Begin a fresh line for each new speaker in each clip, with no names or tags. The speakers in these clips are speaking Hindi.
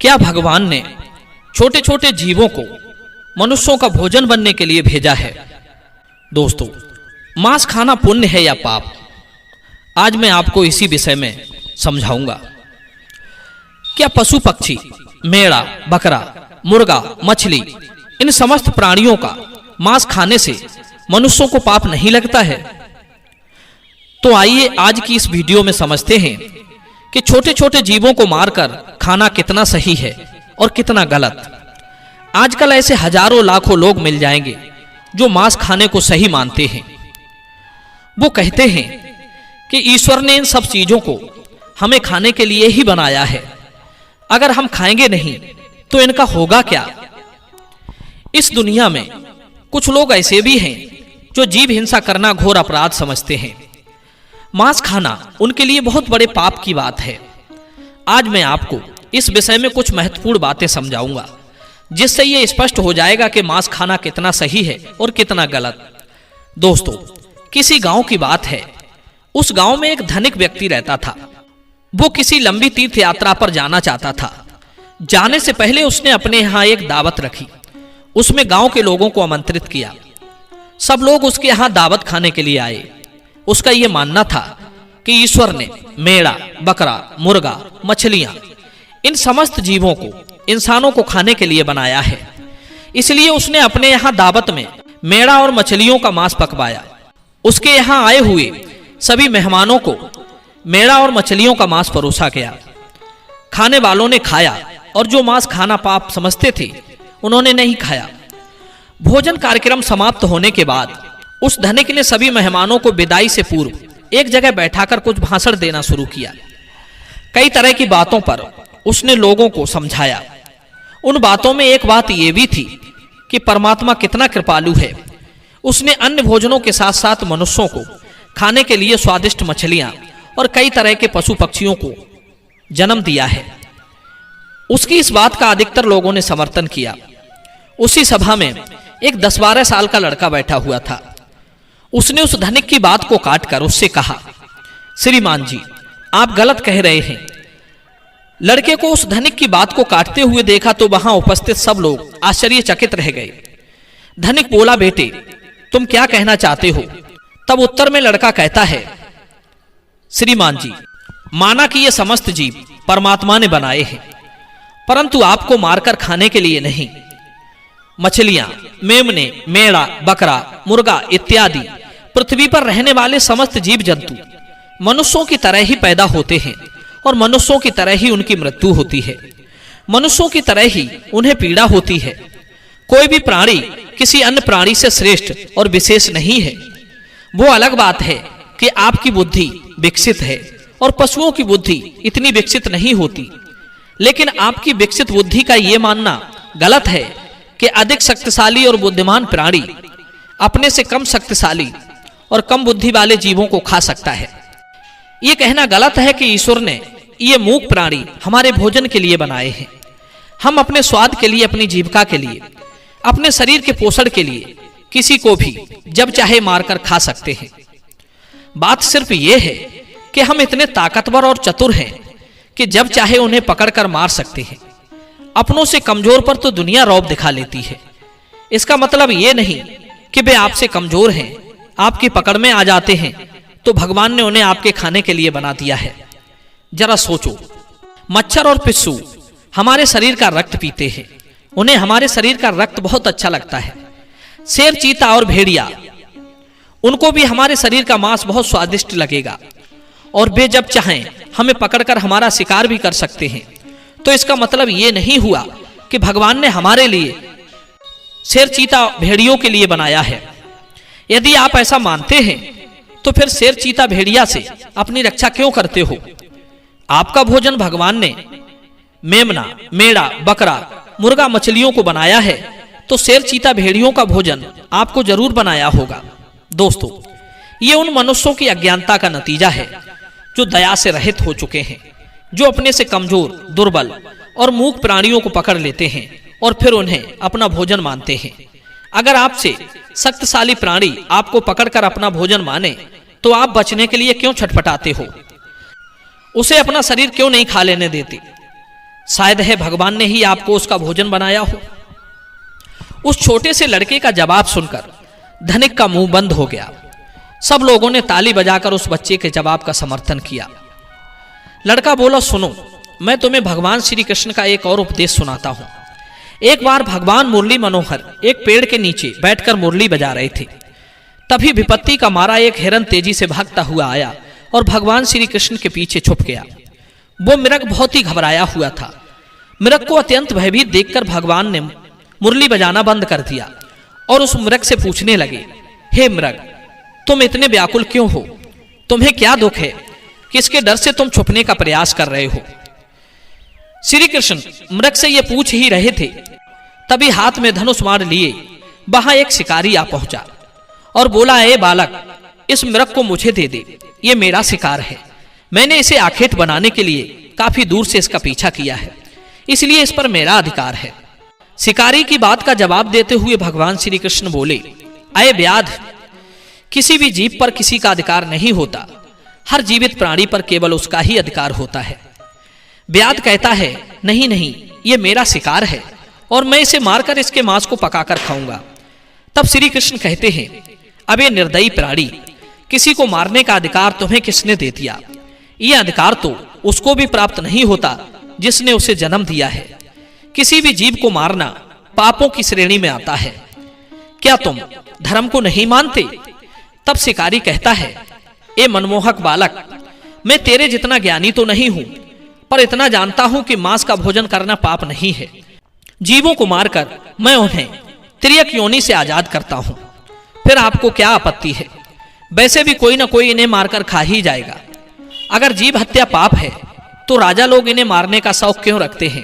क्या भगवान ने छोटे छोटे जीवों को मनुष्यों का भोजन बनने के लिए भेजा है? दोस्तों, मांस खाना पुण्य है या पाप? आज मैं आपको इसी विषय में समझाऊंगा। क्या पशु पक्षी, मेढ़ा, बकरा, मुर्गा, मछली, इन समस्त प्राणियों का मांस खाने से मनुष्यों को पाप नहीं लगता है? तो आइए आज की इस वीडियो में समझते हैं कि छोटे छोटे जीवों को मारकर खाना कितना सही है और कितना गलत। आजकल ऐसे हजारों लाखों लोग मिल जाएंगे जो मांस खाने को सही मानते हैं। वो कहते हैं कि ईश्वर ने इन सब चीजों को हमें खाने के लिए ही बनाया है, अगर हम खाएंगे नहीं तो इनका होगा क्या? इस दुनिया में कुछ लोग ऐसे भी हैं जो जीव हिंसा करना घोर अपराध समझते हैं। मांस खाना उनके लिए बहुत बड़े पाप की बात है। आज मैं आपको इस विषय में कुछ महत्वपूर्ण बातें समझाऊंगा, जिससे ये स्पष्ट हो जाएगा कि मांस खाना कितना सही है और कितना गलत। दोस्तों, किसी गांव की बात है। उस गांव में एक धनिक व्यक्ति रहता था। वो किसी लंबी तीर्थ यात्रा पर जाना चाहता था। जाने से पहले उसने अपने यहाँ एक दावत रखी। उसमें गांव के लोगों को आमंत्रित किया। सब लोग उसके यहाँ दावत खाने के लिए आए। उसका यह मानना था कि ईश्वर ने मेढ़ा, बकरा, मुर्गा, मछलियां, इन समस्त जीवों को इंसानों को खाने के लिए बनाया है। इसलिए उसने अपने यहाँ दावत में मेढ़ा और मछलियों का मांस पकवाया। उसके यहाँ आए हुए सभी मेहमानों को मेढ़ा और मछलियों का मांस परोसा गया। खाने वालों ने खाया और जो मांस खाना पाप समझते थे उन्होंने नहीं खाया। भोजन कार्यक्रम समाप्त होने के बाद उस धनिक ने सभी मेहमानों को विदाई से पूर्व एक जगह बैठाकर कुछ भाषण देना शुरू किया। कई तरह की बातों पर उसने लोगों को समझाया। उन बातों में एक बात यह भी थी कि परमात्मा कितना कृपालु है। उसने अन्य भोजनों के साथ साथ मनुष्यों को खाने के लिए स्वादिष्ट मछलियां और कई तरह के पशु पक्षियों को जन्म दिया है। उसकी इस बात का अधिकतर लोगों ने समर्थन किया। उसी सभा में एक 10-12 साल का लड़का बैठा हुआ था। उसने उस धनिक की बात को काटकर उससे कहा, श्रीमान जी, आप गलत कह रहे हैं। लड़के को उस धनिक की बात को काटते हुए देखा तो वहां उपस्थित सब लोग आश्चर्यचकित रह गए। धनिक बोला, बेटे, तुम क्या कहना चाहते हो? तब उत्तर में लड़का कहता है, श्रीमान जी, माना कि ये समस्त जीव परमात्मा ने बनाए हैं, परंतु आपको मारकर खाने के लिए नहीं। मछलियां, मेमने, मेढ़ा, बकरा, मुर्गा इत्यादि पृथ्वी पर रहने वाले समस्त जीव जंतु मनुष्यों की तरह ही पैदा होते हैं और मनुष्यों की तरह ही उनकी मृत्यु होती है। मनुष्यों की तरह ही उन्हें पीड़ा होती है। कोई भी प्राणी किसी अन्य प्राणी से श्रेष्ठ और विशेष नहीं है। वो अलग बात है कि आपकी बुद्धि विकसित है और पशुओं की बुद्धि इतनी विकसित नहीं होती। लेकिन आपकी विकसित बुद्धि का यह मानना गलत है कि अधिक शक्तिशाली और बुद्धिमान प्राणी अपने से कम शक्तिशाली और कम बुद्धि वाले जीवों को खा सकता है। यह कहना गलत है कि ईश्वर ने ये मूक प्राणी हमारे भोजन के लिए बनाए हैं। हम अपने स्वाद के लिए, अपनी जीविका के लिए, अपने शरीर के पोषण के लिए किसी को भी जब चाहे मारकर खा सकते हैं। बात सिर्फ ये है कि हम इतने ताकतवर और चतुर हैं कि जब चाहे उन्हें पकड़कर मार सकते हैं। अपनों से कमजोर पर तो दुनिया रौब दिखा लेती है। इसका मतलब ये नहीं कि वे आपसे कमजोर हैं, आपकी पकड़ में आ जाते हैं तो भगवान ने उन्हें आपके खाने के लिए बना दिया है। जरा सोचो, मच्छर और पिस्सू हमारे शरीर का रक्त पीते हैं। उन्हें हमारे शरीर का रक्त बहुत अच्छा लगता है। शेर, चीता और भेड़िया, उनको भी हमारे शरीर का मांस बहुत स्वादिष्ट लगेगा और वे जब चाहें हमें पकड़कर हमारा शिकार भी कर सकते हैं। तो इसका मतलब ये नहीं हुआ कि भगवान ने हमारे लिए शेर, चीता, भेड़ियों के लिए बनाया है। यदि आप ऐसा मानते हैं तो फिर शेर, चीता, भेड़िया से अपनी रक्षा क्यों करते हो? आपका भोजन भगवान ने मेमना, मेढ़ा, बकरा, मुर्गा, मछलियों को बनाया है तो शेर, चीता, भेड़ियों का भोजन आपको जरूर बनाया होगा। दोस्तों, ये उन मनुष्यों की अज्ञानता का नतीजा है जो दया से रहित हो चुके हैं, जो अपने से कमजोर, दुर्बल और मूक प्राणियों को पकड़ लेते हैं और फिर उन्हें अपना भोजन मानते हैं। अगर आपसे शक्तिशाली प्राणी आपको पकड़कर अपना भोजन माने तो आप बचने के लिए क्यों छटपटाते हो? उसे अपना शरीर क्यों नहीं खा लेने देते? शायद है भगवान ने ही आपको उसका भोजन बनाया हो। उस छोटे से लड़के का जवाब सुनकर धनिक का मुंह बंद हो गया। सब लोगों ने ताली बजाकर उस बच्चे के जवाब का समर्थन किया। लड़का बोला, सुनो, मैं तुम्हें भगवान श्री कृष्ण का एक और उपदेश सुनाता हूं। एक बार भगवान मुरली मनोहर एक पेड़ के नीचे बैठकर मुरली बजा रहे थे। तभी विपत्ति का मारा एक हिरन तेजी से भागता हुआ आया और भगवान श्री कृष्ण के पीछे छुप गया। वो मृग बहुत ही घबराया हुआ था। मृग को अत्यंत भयभीत देखकर भगवान ने मुरली बजाना बंद कर दिया और उस मृग से पूछने लगे, हे मृग, तुम इतने व्याकुल क्यों हो? तुम्हें क्या दुख है? किसके डर से तुम छुपने का प्रयास कर रहे हो? श्री कृष्ण मृग से ये पूछ ही रहे थे, तभी हाथ में धनुष मार लिए वहां एक शिकारी आ पहुंचा और बोला, ए बालक, इस मृग को मुझे दे दे, ये मेरा शिकार है। मैंने इसे आखेट बनाने के लिए काफी दूर से इसका पीछा किया है, इसलिए इस पर मेरा अधिकार है। शिकारी की बात का जवाब देते हुए भगवान श्री कृष्ण बोले, अये व्याध, किसी भी जीव पर किसी का अधिकार नहीं होता। हर जीवित प्राणी पर केवल उसका ही अधिकार होता है। व्याध कहता है, नहीं नहीं, ये मेरा शिकार है और मैं इसे मारकर इसके मांस को पकाकर खाऊंगा। तब श्री कृष्ण कहते हैं, अब ये निर्दयी प्राणी, किसी को मारने का अधिकार तुम्हें किसने दे दिया? यह अधिकार तो उसको भी प्राप्त नहीं होता जिसने उसे जन्म दिया है। किसी भी जीव को मारना पापों की श्रेणी में आता है। क्या तुम धर्म को नहीं मानते? तब शिकारी कहता है, ए मनमोहक बालक, मैं तेरे जितना ज्ञानी तो नहीं हूं, पर इतना जानता हूं कि मांस का भोजन करना पाप नहीं है। जीवों को मारकर मैं उन्हें तिर्यक योनि से आजाद करता हूं। फिर आपको क्या आपत्ति है? वैसे भी कोई ना कोई इन्हें मारकर खा ही जाएगा। अगर जीव हत्या पाप है तो राजा लोग इन्हें मारने का शौक क्यों रखते हैं?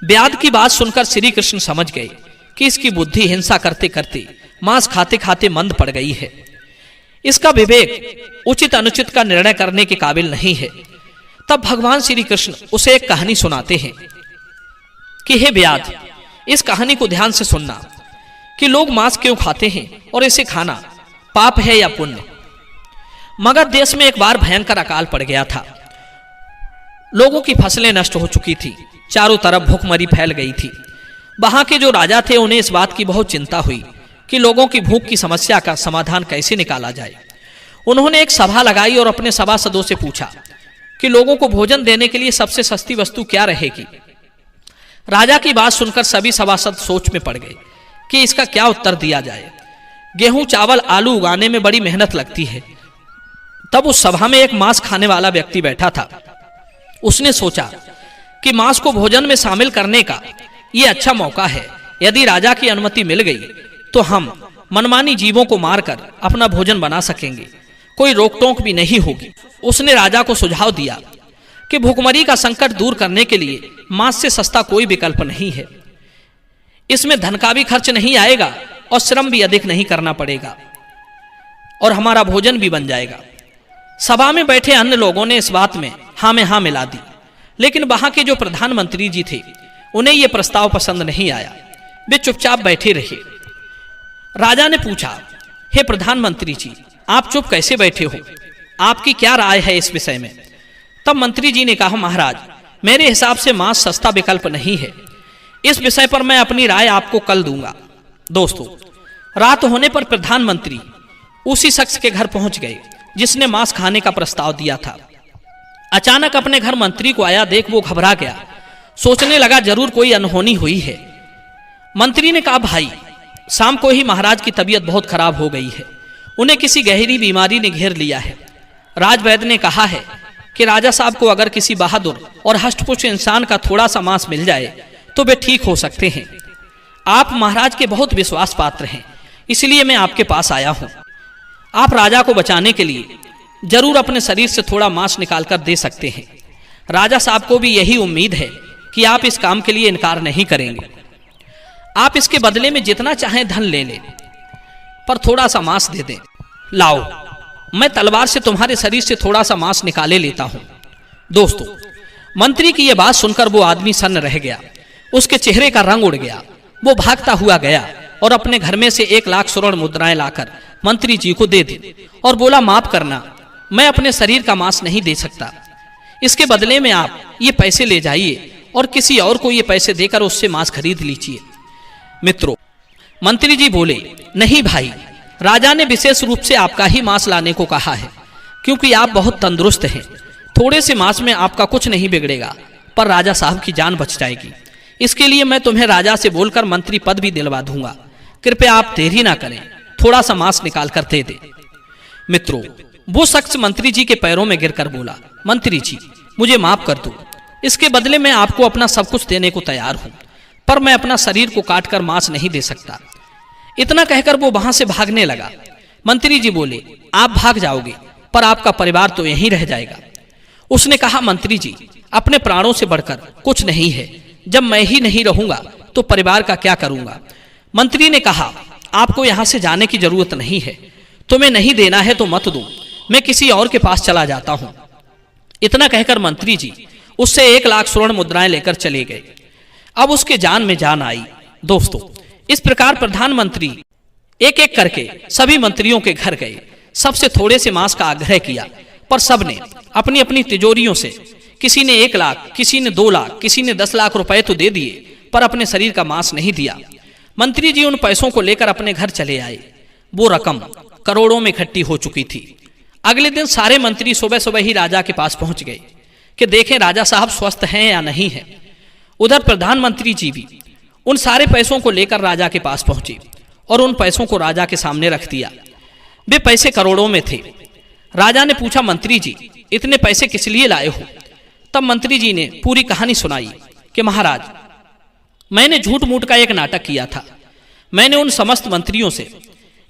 व्याध की बात सुनकर श्री कृष्ण समझ गए कि इसकी बुद्धि हिंसा करते करते मांस खाते खाते मंद पड़ गई है। इसका विवेक उचित अनुचित का निर्णय करने के काबिल नहीं है। तब भगवान श्री कृष्ण उसे एक कहानी सुनाते हैं कि हे व्याध, इस कहानी को ध्यान से सुनना कि लोग मांस क्यों खाते हैं और इसे खाना पाप है या पुण्य। मगध देश में एक बार भयंकर अकाल पड़ गया था। लोगों की फसलें नष्ट हो चुकी थी, चारों तरफ भूखमरी फैल गई थी। वहां के जो राजा थे उन्हें इस बात की बहुत चिंता हुई कि लोगों की भूख की समस्या का समाधान कैसे निकाला जाए। उन्होंने एक सभा लगाई और अपने सभासदों से पूछा कि लोगों को भोजन देने के लिए सबसे सस्ती वस्तु क्या रहेगी। राजा की बात सुनकर सभी सभासद सोच में पड़ गए कि इसका क्या उत्तर दिया जाए। गेहूं, चावल, आलू उगाने में बड़ी मेहनत लगती है। तब उस सभा में एक मांस खाने वाला व्यक्ति बैठा था। उसने सोचा कि मांस को भोजन में शामिल करने का यह अच्छा मौका है। यदि राजा की अनुमति मिल गई तो हम मनमानी जीवों को मारकर अपना भोजन बना सकेंगे, कोई रोक टोक भी नहीं होगी। उसने राजा को सुझाव दिया कि भूखमरी का संकट दूर करने के लिए मांस से सस्ता कोई विकल्प नहीं है। इसमें धन का भी खर्च नहीं आएगा और श्रम भी अधिक नहीं करना पड़ेगा और हमारा भोजन भी बन जाएगा। सभा में बैठे अन्य लोगों ने इस बात में हाँ में हाँ मिला दी, लेकिन वहां के जो प्रधानमंत्री जी थे उन्हें यह प्रस्ताव पसंद नहीं आया। वे चुपचाप बैठे रहे। राजा ने पूछा, हे प्रधानमंत्री जी, आप चुप कैसे बैठे हो? आपकी क्या राय है इस विषय में? तब मंत्री जी ने कहा, महाराज, मेरे हिसाब से मांस सस्ता विकल्प नहीं है। इस विषय पर मैं अपनी राय आपको कल दूंगा। दोस्तों, रात होने पर प्रधानमंत्री उसी शख्स के घर पहुंच गए जिसने मांस खाने का प्रस्ताव दिया था। अचानक अपने घर मंत्री को आया देख वो घबरा गया। सोचने लगा जरूर कोई अनहोनी हुई है। मंत्री ने कहा, भाई, शाम को ही महाराज की तबीयत बहुत खराब हो गई है। उन्हें किसी गहरी बीमारी ने घेर लिया है। राजवैद्य ने कहा है कि राजा साहब को अगर किसी बहादुर और हष्टपुष्ट इंसान का थोड़ा सा मांस मिल जाए तो वे ठीक हो सकते हैं। आप महाराज के बहुत विश्वास पात्र हैं, इसलिए मैं आपके पास आया हूं। आप राजा को बचाने के लिए जरूर अपने शरीर से थोड़ा मांस निकालकर दे सकते हैं। राजा साहब को भी यही उम्मीद है कि आप इस काम के लिए इनकार नहीं करेंगे। आप इसके बदले में जितना चाहें धन ले लें, पर थोड़ा सा मांस दे दें। लाओ, मैं तलवार से तुम्हारे शरीर से थोड़ा सा मांस निकाले लेता हूं। दोस्तों, मंत्री की यह बात सुनकर वो आदमी सन्न रह गया। उसके चेहरे का रंग उड़ गया। वो भागता हुआ गया और अपने घर में से 1,00,000 स्वर्ण मुद्राएं लाकर मंत्री जी को दे दी और बोला, माफ करना, मैं अपने शरीर का मांस नहीं दे सकता। इसके बदले में आप ये पैसे ले जाइए और किसी और को ये पैसे देकर उससे मांस खरीद लीजिए। मित्रों, मंत्री जी बोले, नहीं भाई, राजा ने विशेष रूप से आपका ही मांस लाने को कहा है, क्योंकि आप बहुत तंदुरुस्त हैं। थोड़े से मांस में आपका कुछ नहीं बिगड़ेगा, पर राजा साहब की जान बच जाएगी। इसके लिए मैं तुम्हें राजा से बोलकर मंत्री पद भी दिलवा दूंगा। कृपया आप देरी ना करें, थोड़ा सा मांस निकाल कर दे दे। मित्रों, वो शख्स मंत्री जी के पैरों में गिरकर बोला, मंत्री जी, मुझे माफ कर दो। इसके बदले मैं आपको अपना सब कुछ देने को तैयार हूं, पर मैं अपना शरीर को काटकर मांस नहीं दे सकता। इतना कहकर वो वहां से भागने लगा। मंत्री जी बोले, आप भाग जाओगे, पर आपका परिवार तो यहीं रह जाएगा। उसने कहा, मंत्री जी, अपने प्राणों से बढ़कर कुछ नहीं है। जब मैं ही नहीं रहूंगा तो परिवार का क्या करूंगा। मंत्री ने कहा, आपको यहां से जाने की जरूरत नहीं है। तुम्हें नहीं देना है तो मत दो, मैं किसी और के पास चला जाता हूं। इतना कहकर मंत्री जी उससे 1,00,000 स्वर्ण मुद्राएं लेकर चले गए। अब उसके जान में जान आई। दोस्तों, इस प्रकार प्रधानमंत्री एक एक करके सभी मंत्रियों के घर गए, सबसे थोड़े से मांस का आग्रह किया, पर सबने अपनी अपनी तिजोरियों से, किसी ने 1,00,000, किसी ने 2,00,000, किसी ने 10 लाख रुपए तो दे दिए, पर अपने शरीर का मांस नहीं दिया। मंत्री जी उन पैसों को लेकर अपने घर चले आए। वो रकम करोड़ों में इकट्ठी हो चुकी थी। अगले दिन सारे मंत्री सुबह सुबह ही राजा के पास पहुंच गए कि देखें राजा साहब स्वस्थ हैं या नहीं है। उधर प्रधानमंत्री जी भी उन सारे पैसों को लेकर राजा के पास पहुंचे और उन पैसों को राजा के सामने रख दिया। वे पैसे करोड़ों में थे। राजा ने पूछा, मंत्री जी, इतने पैसे किस लिए लाए हो? तब मंत्री जी ने पूरी कहानी सुनाई कि महाराज, मैंने झूठ मूठ का एक नाटक किया था। मैंने उन समस्त मंत्रियों से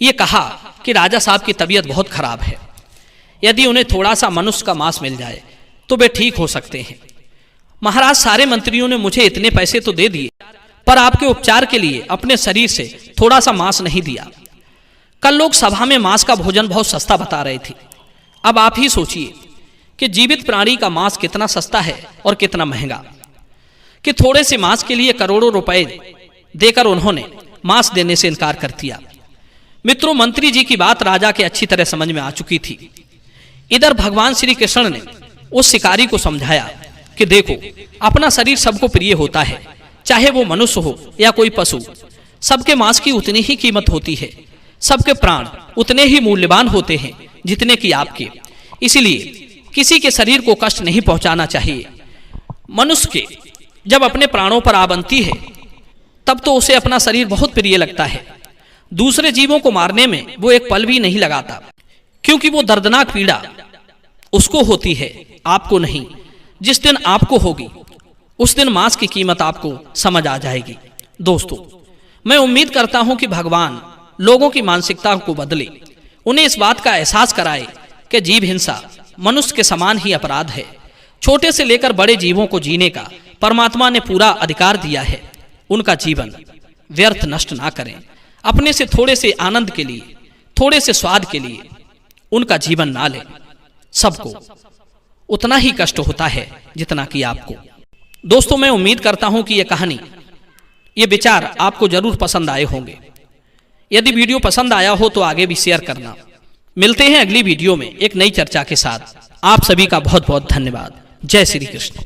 ये कहा कि राजा साहब की तबीयत बहुत खराब है, यदि उन्हें थोड़ा सा मनुष्य का मांस मिल जाए तो वे ठीक हो सकते हैं। महाराज, सारे मंत्रियों ने मुझे इतने पैसे तो दे दिए, पर आपके उपचार के लिए अपने शरीर से थोड़ा सा मांस नहीं दिया। कल लोग सभा में मांस का भोजन बहुत सस्ता बता रहे थे। अब आप ही सोचिए कि जीवित प्राणी का मांस कितना सस्ता है और कितना महंगा, कि थोड़े से मांस के लिए करोड़ों रुपए देकर उन्होंने मांस देने से इनकार कर दिया। मित्रों, मंत्री जी की बात राजा के अच्छी तरह समझ में आ चुकी थी। इधर भगवान श्री कृष्ण ने उस शिकारी को समझाया कि देखो, अपना शरीर सबको प्रिय होता है, चाहे वो मनुष्य हो या कोई पशु। सबके मांस की उतनी ही कीमत होती है, सबके प्राण उतने ही मूल्यवान होते हैं जितने कि आपके। इसलिए किसी के शरीर को कष्ट नहीं पहुंचाना चाहिए। मनुष्य के जब अपने प्राणों पर आ बनती है तब तो उसे अपना शरीर बहुत प्रिय लगता है। दूसरे जीवों को मारने में वो एक पल भी नहीं लगाता, क्योंकि वो दर्दनाक पीड़ा उसको होती है, आपको नहीं। जिस दिन आपको होगी उस दिन मांस की कीमत आपको समझ आ जाएगी। दोस्तों, मैं उम्मीद करता हूं कि भगवान लोगों की मानसिकता को बदले, उन्हें इस बात का एहसास कराए कि जीव हिंसा मनुष्य के समान ही अपराध है। छोटे से लेकर बड़े जीवों को जीने का परमात्मा ने पूरा अधिकार दिया है। उनका जीवन व्यर्थ नष्ट ना करें। अपने से थोड़े से आनंद के लिए, थोड़े से स्वाद के लिए उनका जीवन ना लें। सबको उतना ही कष्ट होता है जितना कि आपको। दोस्तों, मैं उम्मीद करता हूं कि यह कहानी, ये विचार आपको जरूर पसंद आए होंगे। यदि वीडियो पसंद आया हो तो आगे भी शेयर करना। मिलते हैं अगली वीडियो में एक नई चर्चा के साथ। आप सभी का बहुत बहुत धन्यवाद। जय श्री कृष्ण।